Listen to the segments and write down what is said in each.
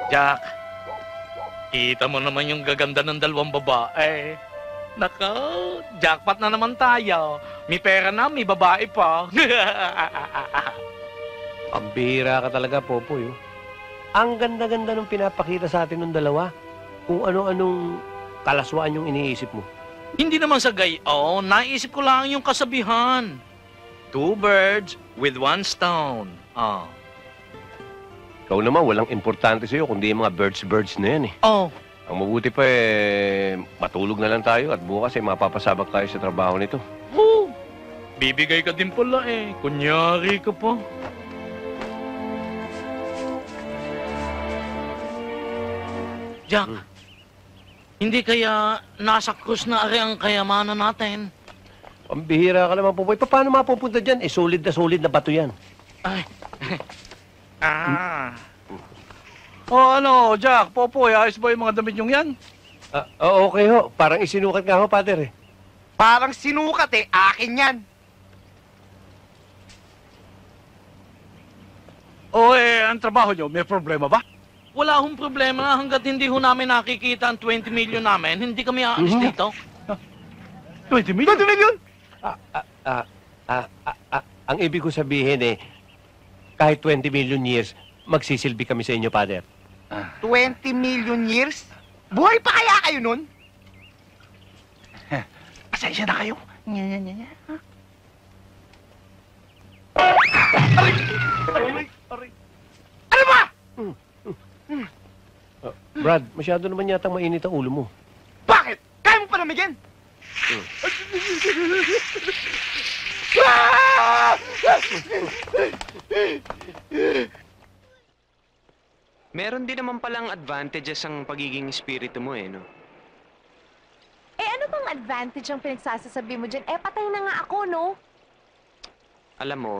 Jack, kita mo naman yung gaganda ng dalawang babae. Nako, jackpot na naman tayo. May pera na, may babae pa. Pambihira ka talaga, Popoy. Oh. Ang ganda-ganda nung pinapakita sa atin ng dalawa. Kung ano-anong kalaswaan yung iniisip mo. Hindi naman sa gayon, naisip ko lang yung kasabihan. 2 birds with 1 stone. Oh. Ikaw naman, walang importante sa'yo kundi yung mga birds na yan eh. Oh. Ang mabuti pa matulog na lang tayo at bukas mapapasabak tayo sa trabaho nito. Oh. Bibigay ka din pala eh. Kunyari ka pa. Jack, hindi kaya nasa krus na ari ang kayamanan natin? Pambihira ka naman, Popoy. Paano mapupunta dyan? Solid na bato yan. Ay. Oh, ano, Jack, Popoy, ayos ba yung mga damit yung yan? Okay ho. Parang isinukat nga ho, Pater eh. Parang sinukat eh. Akin yan. Ang trabaho nyo, may problema ba? Wala hong problema hanggat hindi ho namin nakikita ang 20 million namin, hindi kami aalis dito. 20 million? 20 million? Ang ibig ko sabihin kahit 20 million years, magsisilbi kami sa inyo, Pater. 20 million years? Buhay pa kaya kayo nun? Pasensya na kayo. Aray! Ano ba? Brad, masyado naman yata mainit ang ulo mo. Bakit? Kaya mo pa namigyan? Meron din naman palang advantages ang pagiging espiritu mo no? Ano bang advantage ang pinagsasasabi mo dyan? Patay na nga ako, no? Alam mo,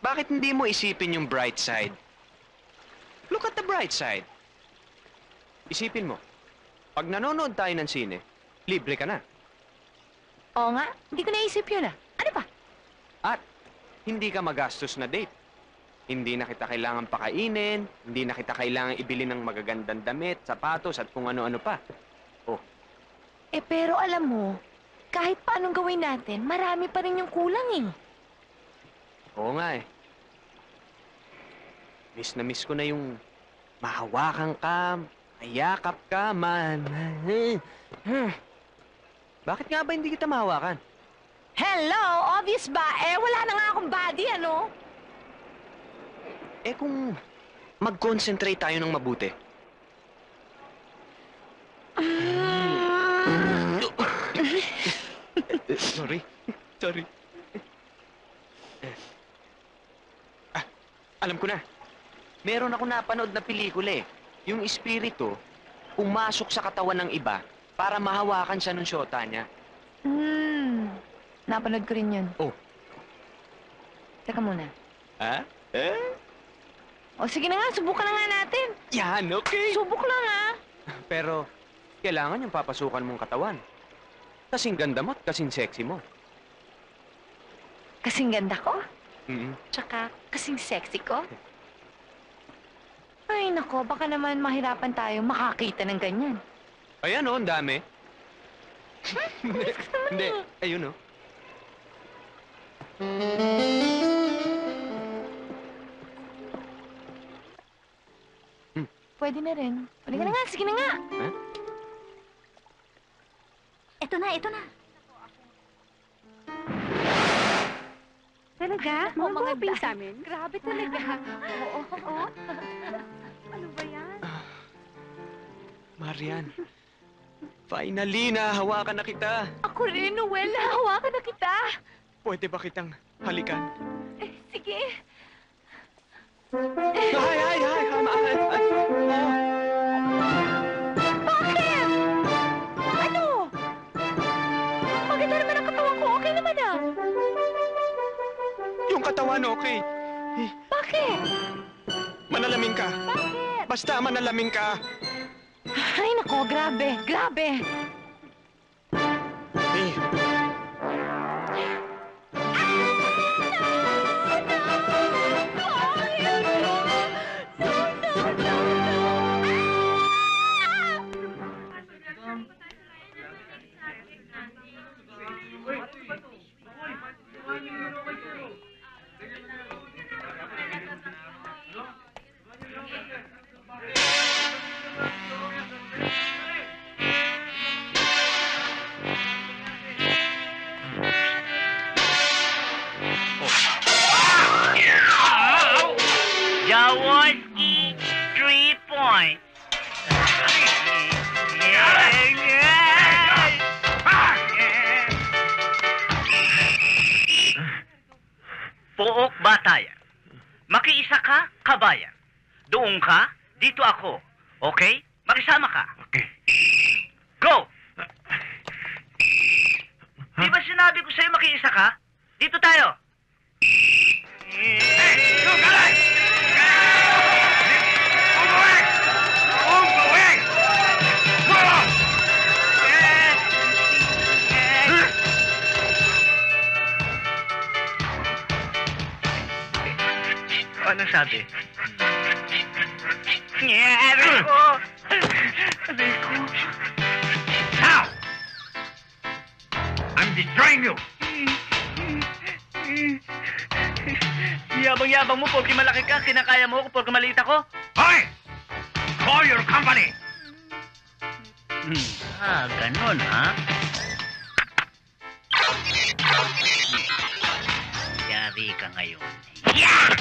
bakit hindi mo isipin yung bright side? Look at the bright side. Isipin mo, pag nanonood tayo ng sine, libre ka na. Oo nga, hindi ko naisip yun Ano pa? At hindi ka magastos na date. Hindi na kita kailangan pakainin, hindi na kita kailangan ibili ng magagandang damit, sapatos at kung ano-ano pa. Oh. Pero alam mo, kahit paanong gawin natin, marami pa rin yung kulang Oo nga Miss na miss ko na yung mahawakan ka, mayakap ka, man. Bakit nga ba hindi kita mahawakan? Hello! Obvious ba? Wala na nga akong body, ano? Kung mag-concentrate tayo ng mabuti. Sorry. Alam ko na. Meron ako napanood na pelikula Yung espiritu, pumasok sa katawan ng iba para mahawakan siya ng syota niya. Napanood ko rin yun. Oh. Teka muna. Sige na nga, subukan na nga natin. Yan, okay. Subok lang Pero, kailangan yung papasukan mong katawan. Kasing ganda mo at kasing sexy mo. Kasing ganda ko? Tsaka, Kasing sexy ko? Ay, nako, baka naman mahirapan tayo makakita ng ganyan. Ayan ang dami. Hindi, ayun Pwede na rin. Pwede ka na nga, sige na nga. Ito na. Talaga? Oo, Mga mga sa amin? Grabe talaga. Oo. Ano ba yan? Marian, finally, nahawakan na kita. Ako rin, Noel. Hawakan na kita. Pwede ba kitang halikan? Sige. Ay! Bakit? Ano? Maganda naman ang katawan ko. Okay naman Yung katawan, okay. Bakit? Manalamin ka. Bakit? Basta manalamin ka. Ay, nako. Grabe. Jaworski, 3 points. Pook batayan. Makiisa ka, kabayan. Doon ka, dito ako. Okay? Makisama ka. Okay. Go! Di ba sinabi ko sa'yo makiisa ka? Dito tayo. Ano sabi? Aray ko! Aray ko! Now! I'm destroying you! Yabang-yabang mo, porke malaki ka, kinakaya mo ako, porke maliit ako. Hoy! Call your company! Ganun, ha? Yari ka ngayon. Yeah!